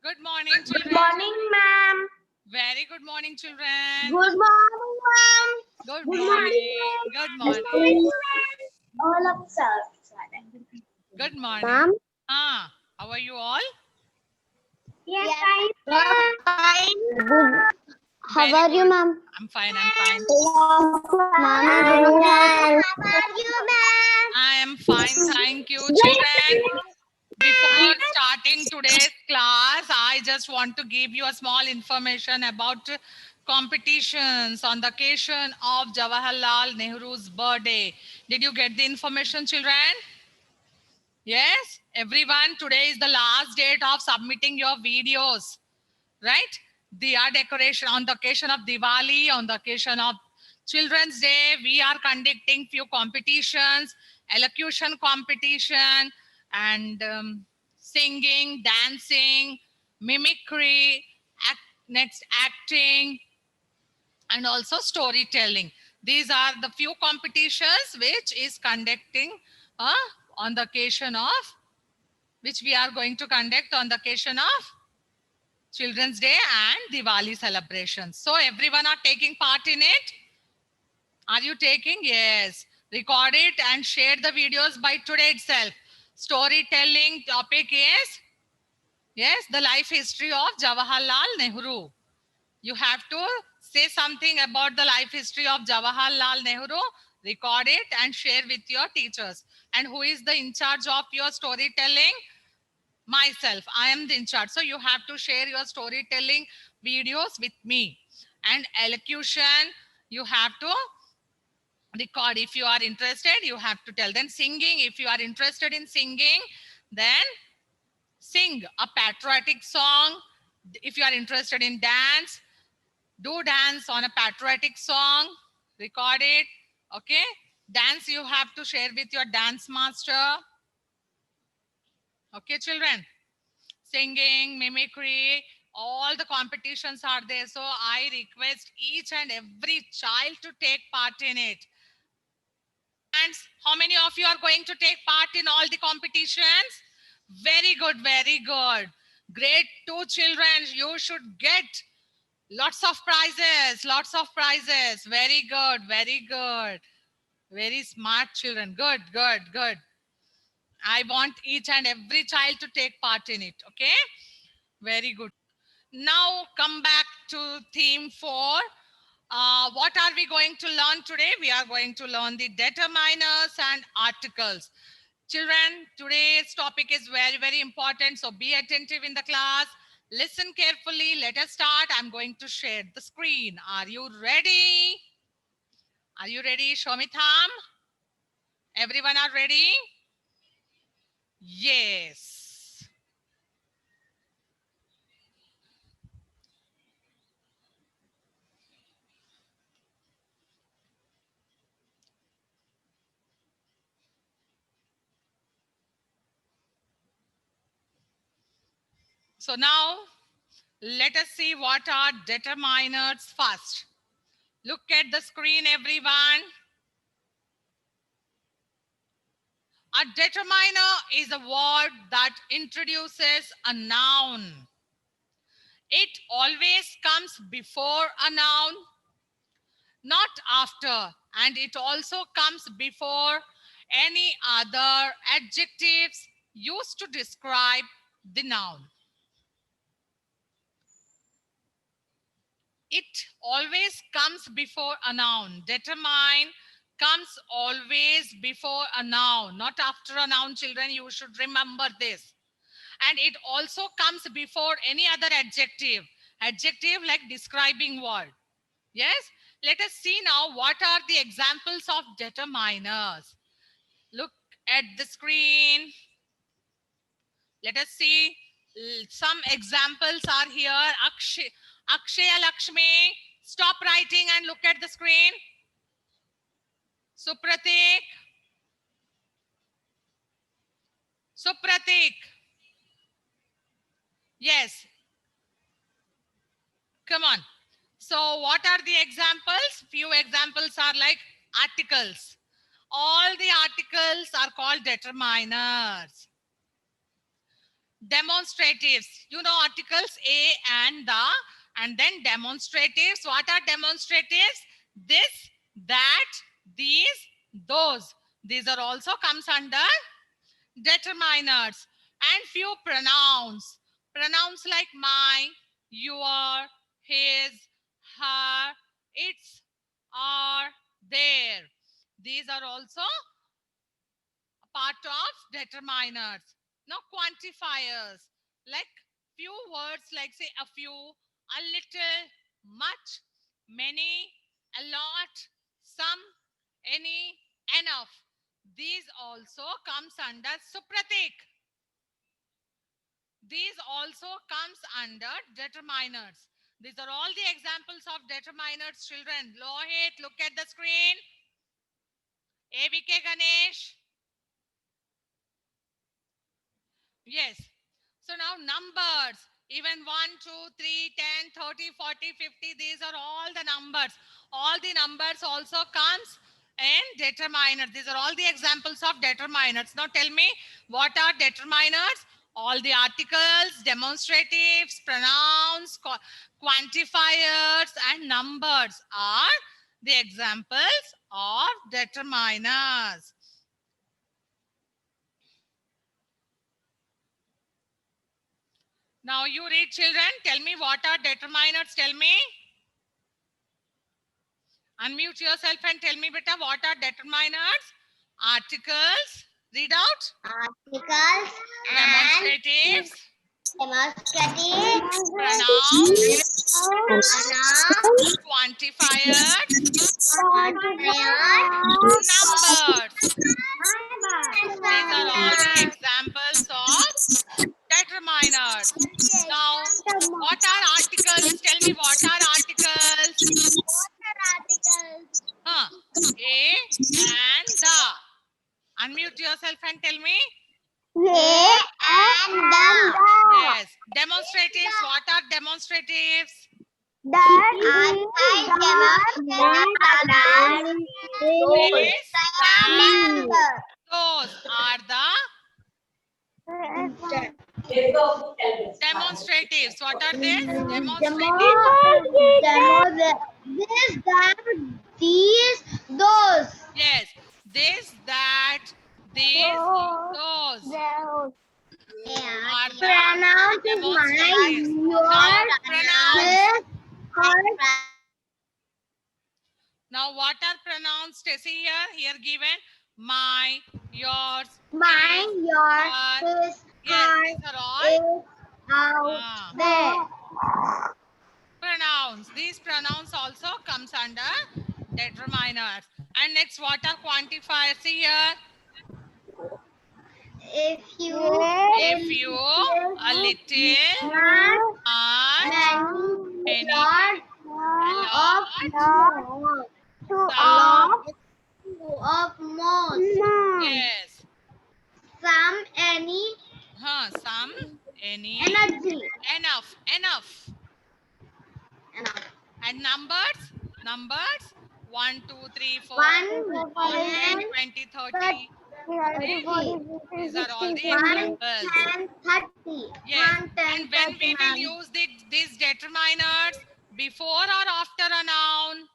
Good morning, Good children. morning, ma'am. Very good morning, children. Good morning, ma'am. Good Good morning, morning. ma'am. Good Good morning. morning, ma'am. All of us. Good morning. Ma'am? How are you all? Yes, I'm fine. Good. How Very are you, good. ma'am? I'm fine. I'm fine. Ma'am, I'm doing well. How are you, ma'am? I am fine. Thank you, children. Before starting today's class, I just want to give you a small information about competitions on the occasion of Jawaharlal Nehru's birthday. Did you get the information, children? Yes, everyone, today is the last date of submitting your videos, right? Diya decoration on the occasion of Diwali, on the occasion of Children's Day, we are conducting few competitions, elocution competition, and singing, dancing, mimicry, next acting, and also storytelling. These are the few competitions which is conducting uh, on the occasion of which we are going to conduct on the occasion of Children's Day and Diwali celebrations. So everyone are taking part in it. Are you taking? Yes. Record it and share the videos by today itself. Storytelling topic is, yes, the life history of Jawaharlal Nehru. You have to say something about the life history of Jawaharlal Nehru, record it and share with your teachers. And who is the in charge of your storytelling? Myself. I am the in charge. So you have to share your storytelling videos with me. And elocution, you have to record. If you are interested, you have to tell. Then singing, if you are interested in singing, then sing a patriotic song. If you are interested in dance, do dance on a patriotic song, record it. Okay, dance you have to share with your dance master. Okay, children, singing, mimicry, all the competitions are there. So I request each and every child to take part in it. And how many of you are going to take part in all the competitions? Very good, very good. Grade 2 children, you should get lots of prizes, lots of prizes. Very good, very good. Very smart children. Good, good, good. I want each and every child to take part in it. Okay? Very good. Now come back to theme 4. What are we going to learn today? We are going to learn the determiners and articles. Children, today's topic is very, very important. So be attentive in the class. Listen carefully. Let us start. I'm going to share the screen. Are you ready? Are you ready? Show me thumb. Everyone are ready? Yes. So now let us see what are determiners first. Look at the screen, everyone. A determiner is a word that introduces a noun. It always comes before a noun, not after, and it also comes before any other adjectives used to describe the noun. It always comes before a noun. Determine comes always before a noun, not after a noun, children. You should remember this. And it also comes before any other adjective. Adjective like describing word. Yes? Let us see now what are the examples of determiners. Look at the screen. Let us see. Some examples are here. Akshaya Lakshmi. Stop writing and look at the screen. Supratik. Supratik. Yes. Come on. So what are the examples? Few examples are like articles. All the articles are called determiners. Demonstratives. You know articles a and the, and then demonstratives. What are demonstratives? This, that, these, those. These are also comes under determiners. And few pronouns. Pronouns like my, your, his, her, its, are, their. These are also part of determiners. Now quantifiers, like few words like say a few, a little, much, many, a lot, some, any, enough. These also comes under supratik. These also comes under determiners. These are all the examples of determiners, children. Lohit, look at the screen. AVK Ganesh. Yes. So now numbers, even 1, 2, 3, 10, 30, 40, 50, these are all the numbers. All the numbers also comes in determiners. These are all the examples of determiners. Now tell me, what are determiners? All the articles, demonstratives, pronouns, quantifiers, and numbers are the examples of determiners. Now you read, children. Tell me, what are determiners? Tell me. Unmute yourself and tell me, beta, what are determiners? Articles. Read out. Articles Demonstratives. demonstratives, Pronouns. pronouns, Quantifiers. quantifiers, Numbers. These are all the examples of determiners. Now, what are articles? Tell me, what are articles? articles, Huh. A and the. Unmute yourself and tell me. A and the. Yes. Demonstratives. What are demonstratives? This, that, those are the demonstratives. What are these? Demonstratives. This, that, these, those. Yes. This, that, these, those are the Pronouns is demonstratives. mine, Now, yours, pronouns. hers, Now, what are pronouns, Tessie, here? Here given my, yours, mine, his, yours, her. his, Yes, hers, these are all out, there. pronouns. These pronouns also comes under determiners. And next, what are quantifiers? See here. If you, If you, a little, much, many, many, a lot, of most, yes, some, any, some, any, energy, enough, enough. And numbers, numbers, 1, 2, 3, 4, 1, 10, 20, 30. These are all the examples. 10, 30, Yes. 1, 10, And when we will 39. use these determiners, before or after a noun?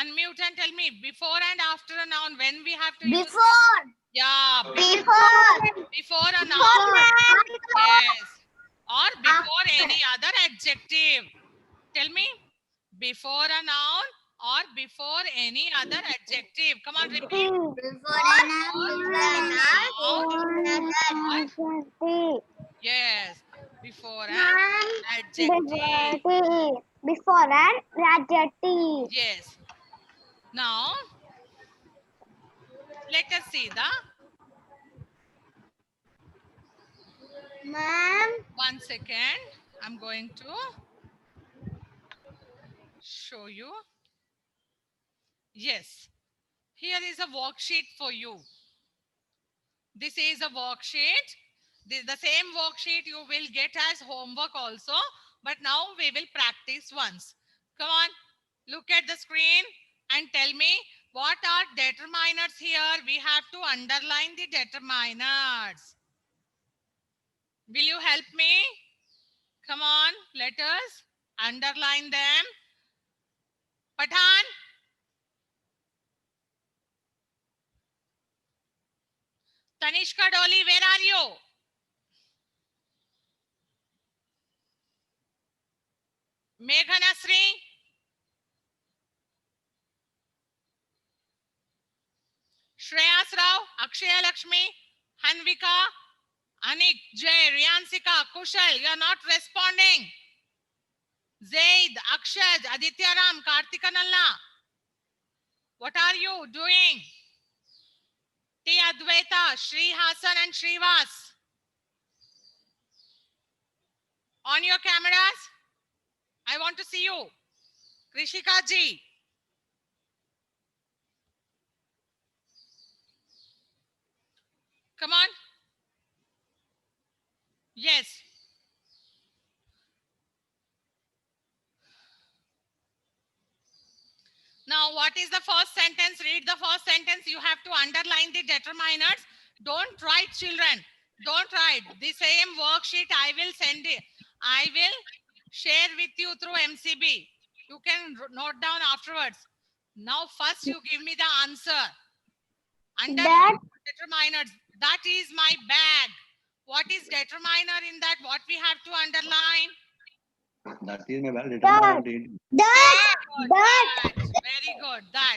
Unmute and tell me, before and after a noun, when we have to use? Before, Yeah, before, before a noun. Yes. Or before After. any other adjective. Tell me, before a noun or before any other adjective. Come on, repeat. Yes, before an adjective. Before an adjective. Yes. Now, let us see the Ma'am, 1 second. I'm going to show you. Yes. Here is a worksheet for you. This is a worksheet. The same worksheet you will get as homework also. But now we will practice once. Come on. Look at the screen and tell me What are determiners here? We have to underline the determiners. Will you help me? Come on, let us underline them. Pathan. Tanishka Dolly, where are you? Meghanasri. Shreyas Rao, Akshaya Lakshmi, Hanvika, Anik, Jay, Riyansika, Kushal, you are not responding. Zaid, Akshaj, Aditya Ram, Kartika Nalla. What are you doing? T. Advaita, Shri Hasan and Shrivas. On your cameras. I want to see you. Krishika ji. Come on. Yes. Now, what is the first sentence? Read the first sentence. You have to underline the determiners. Don't write, children. Don't write. The same worksheet I will send it. I will share with you through MCB. You can note down afterwards. Now, first you give me the answer. Underline determiners. That is my bag. What is determiner in that? What we have to underline? That is my bag. Determiner. That. That. Very good. That.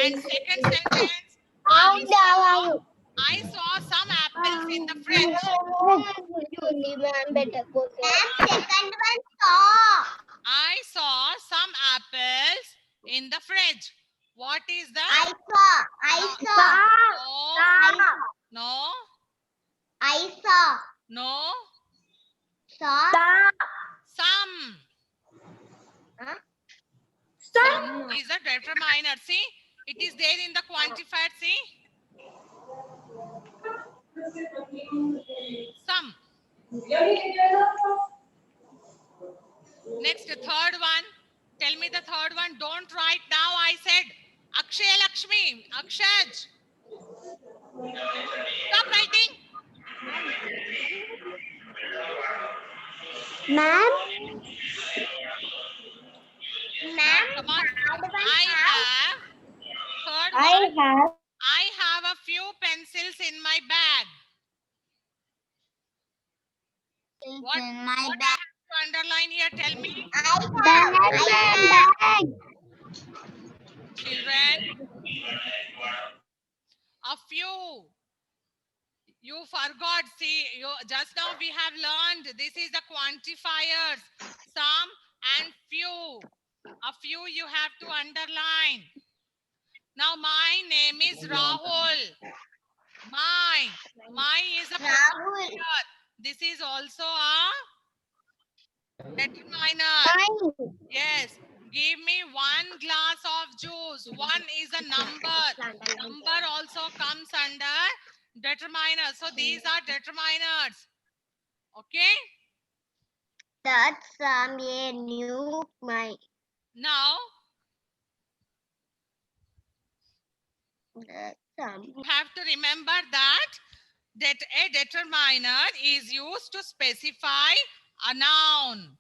And second sentence. I saw some apples in the fridge. Second one saw. I saw some apples in the fridge. What is the? I saw. No. I saw. No. Saw. Some. Huh? Some is a determiner. See, it is there in the quantifier. See, some. Next, third one. Tell me the third one. Don't write now. I said Akshay Lakshmi. Akshaj. Stop writing. Ma'am. Come on. I have a few pencils in my bag. What In my I have bag. to underline here? Tell me, Bag. children. A few. You forgot. See, you just now we have learned. This is the quantifiers. Some and few. A few you have to underline. Now my name is Rahul. My is a Rahul. This is also a determiner. Yes. Give me 1 glass of juice. 1 is a number. Number also comes under determiner. So these are determiners. Okay. That's a new my. Now That's you have to remember that a determiner is used to specify a noun.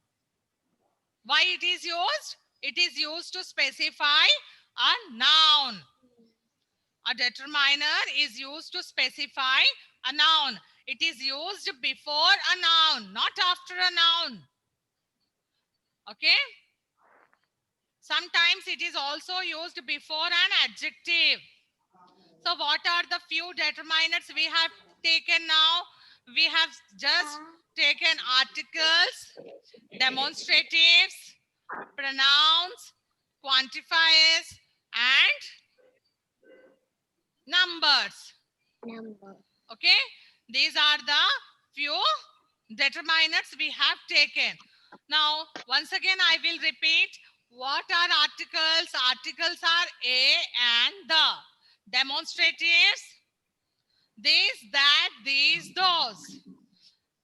Why it is used? It is used to specify a noun. A determiner is used to specify a noun. It is used before a noun, not after a noun. Okay? Sometimes it is also used before an adjective. So what are the few determiners we have taken now? We have just taken articles, demonstratives, pronouns, quantifiers, and numbers. Okay, these are the few determiners we have taken. Now, once again, I will repeat. What are articles? Articles are a and the. Demonstratives, this, that, these, those.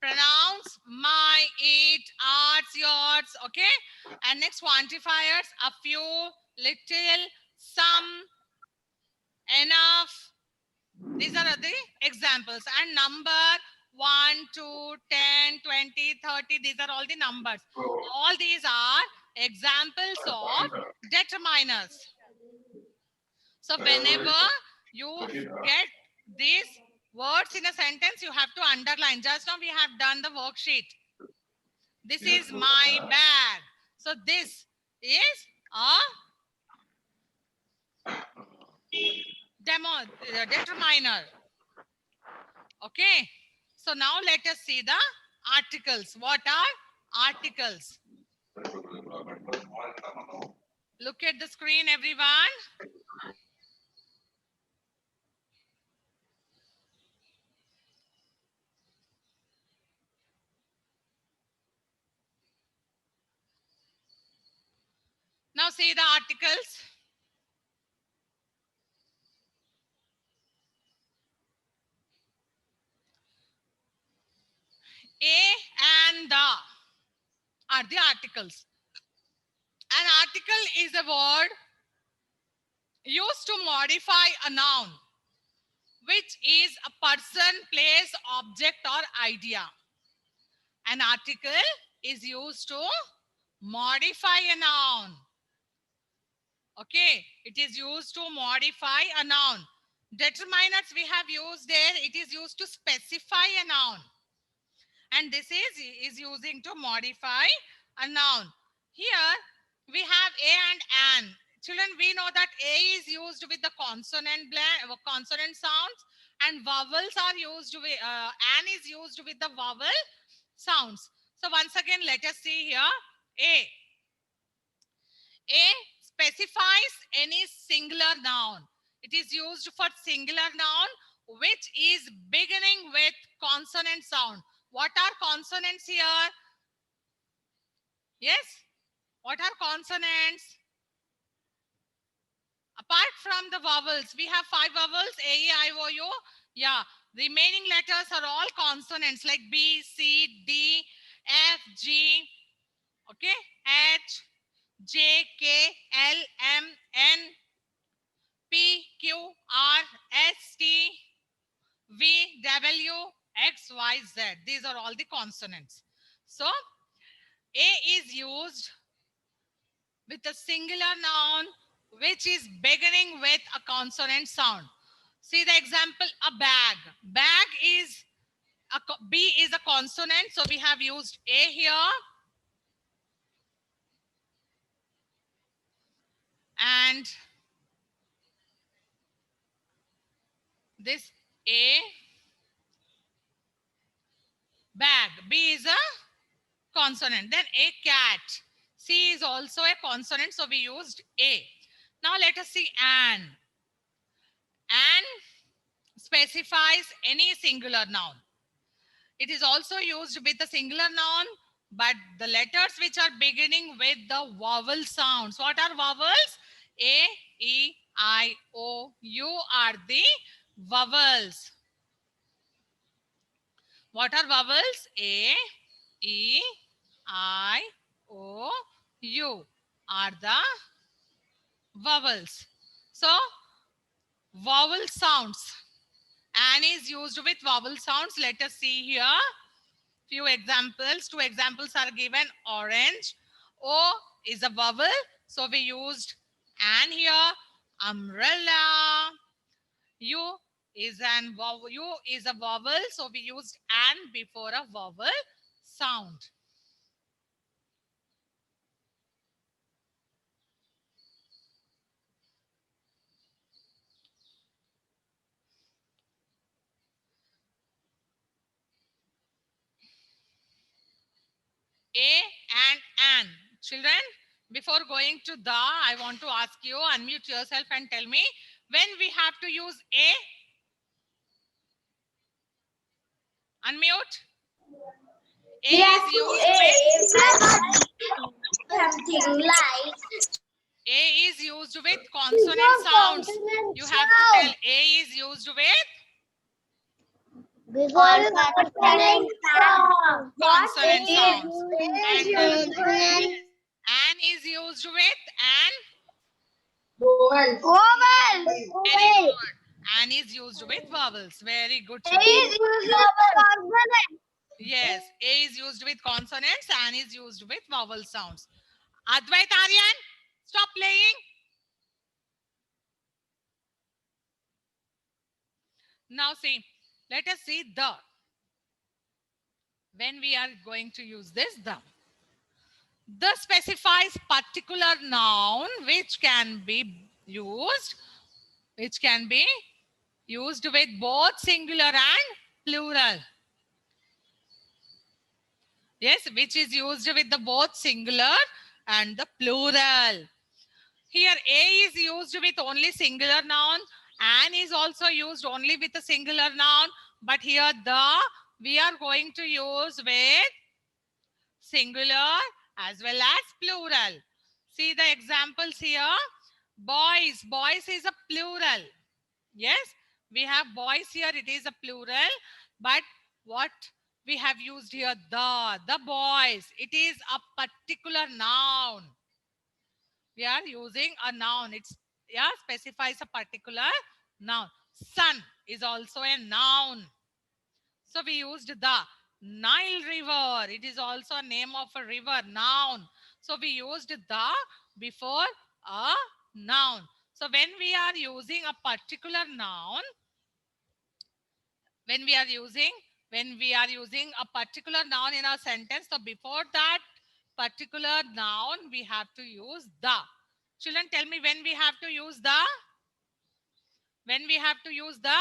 Pronouns, my, it, ours, yours. Okay, and next quantifiers, a few, little, some, enough. These are the examples. And number 1, 2, 10, 20, 30. These are all the numbers. All these are examples of determiners. So whenever you get these words in a sentence, you have to underline. Just now we have done the worksheet. This is my bag. So this is a determiner. Okay. So now let us see the articles. What are articles? Look at the screen, everyone. Now see the articles. A and the are the articles. An article is a word used to modify a noun, which is a person, place, object, or idea. An article is used to modify a noun. Okay, it is used to modify a noun. Determinants we have used there, it is used to specify a noun. And this is using to modify a noun. Here we have a and an. Children, we know that a is used with the consonant sounds, and vowels are used with an is used with the vowel sounds. So once again, let us see here. A specifies any singular noun. It is used for singular noun which is beginning with consonant sound. What are consonants here? Yes? What are consonants? Apart from the vowels, we have 5 vowels, A, E, I, O, U. Yeah, remaining letters are all consonants like B, C, D, F, G, okay, H, J, K, L, M, N, P, Q, R, S, T, V, W, X, Y, Z. These are all the consonants. So, A is used with a singular noun which is beginning with a consonant sound. See the example, a bag. Bag is, B is a consonant, so we have used A here. And this A, bag. B is a consonant. Then a cat. C is also a consonant, so we used A. Now let us see an. An specifies any singular noun. It is also used with the singular noun, but the letters which are beginning with the vowel sounds. What are vowels? A, E, I, O, U are the vowels. What are vowels? A, E, I, O, U are the vowels. So, vowel sounds. An is used with vowel sounds. Let us see here. Few examples. 2 examples are given. Orange. O is a vowel. So, we used an here. Umbrella. U is a vowel. So, we used an before a vowel sound. A and an. Children, before going to the, I want to ask you, unmute yourself and tell me when we have to use A. Unmute. A is used with something like A is used with consonant sounds. You have to tell A is used with consonant sounds. And an is used with an Oval. Very good. An is used with vowels. Very good, A children. is used as a consonant. Yes, A is used with consonants, An is used with vowel sounds. Advait Aryan, stop playing. Now see, let us see the. When we are going to use this, the specifies particular noun which can be used with both singular and plural. Yes, which is used with the both singular and the plural. Here A is used with only singular noun, and is also used only with a singular noun, but here the we are going to use with singular as well as plural. See the examples here. Boys, boys is a plural. Yes, we have boys here, it is a plural, but what we have used here, the boys, it is a particular noun. We are using a noun. It's specifies a particular noun. Sun is also a noun. So we used the Nile River. It is also a name of a river, noun. So we used the before a noun. So when we are using a particular noun, when we are using a particular noun in a sentence, so before that particular noun we have to use the. Children, tell me when we have to use the. When we have to use the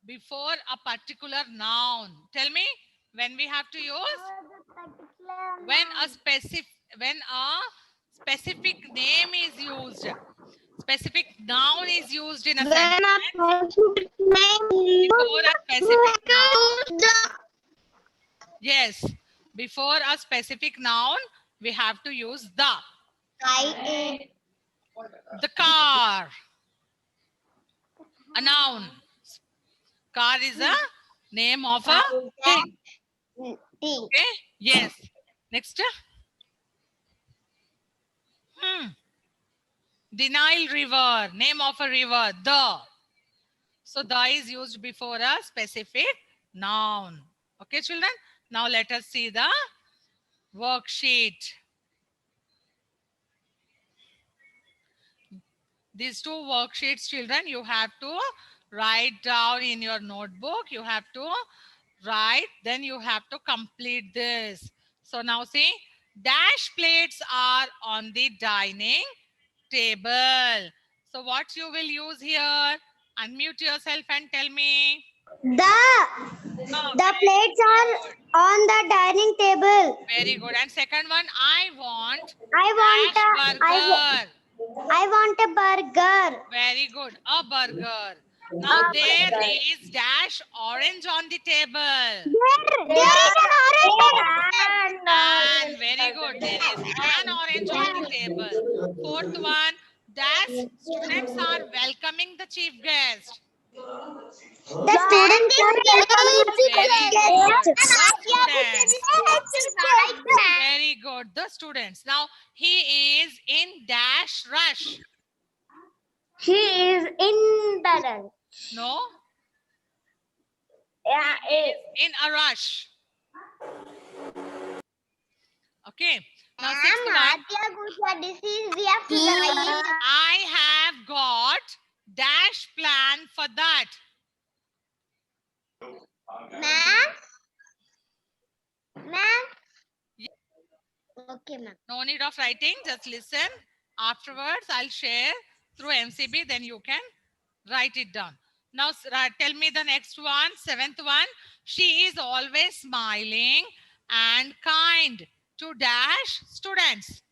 before a particular noun. Tell me when we have to use when a specific name is used. Specific noun is used in a sentence. Before a specific noun. Yes. Before a specific noun, we have to use the. The car. A noun. Car is a name of a thing. Okay. Yes. Next. The Nile River. Name of a river. The. So the is used before a specific noun. Okay, children. Now let us see the worksheet. These two worksheets, children, you have to write down in your notebook. You have to write, then you have to complete this. So now see, dash plates are on the dining table. So what you will use here? Unmute yourself and tell me. The plates are on the dining table. Very good. And second one, I want I burger. want a burger. Very good. A burger. Now there is dash orange on the table. There is an orange. And very good. There is an orange on the table. Fourth one, dash students are welcoming the chief guest. The students are welcoming the Very guest. good. The students. Very good. The students. Now he is in dash rush. He is in the lunch. No, Yeah, in a rush. Okay. Now sixth one. I have got dash plan for that. Okay, ma'am. No need of writing, just listen. Afterwards, I'll share through MCB, then you can write it down. Now, tell me the next one, seventh one. She is always smiling and kind to dash students.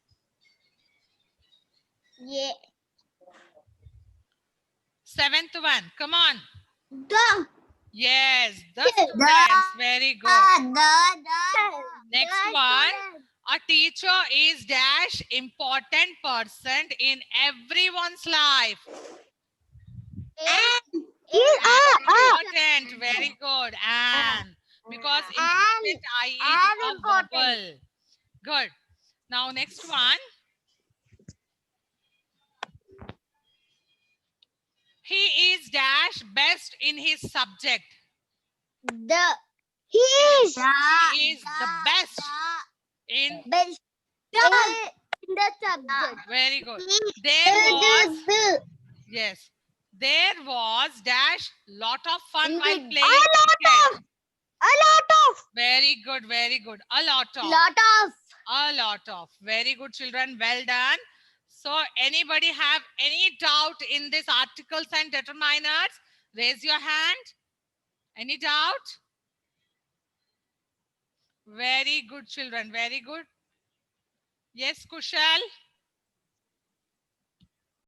Yeah. Seventh one, come on. The. Yes, the students. Very good. Next one. A teacher is dash important person in everyone's life. Important. Very good. And because important I is a vowel. Good. Now next one. He is dash best in his subject. He is He is the best in. best in the subject. Very good. There was. The. Yes. There was dash lot of fun In while the- playing cricket. A lot of. Very good. Very good. A lot of. A lot of. Very good, children. Well done. So, anybody have any doubt in this articles and determiners? Raise your hand. Any doubt? Very good, children. Very good. Yes, Kushal.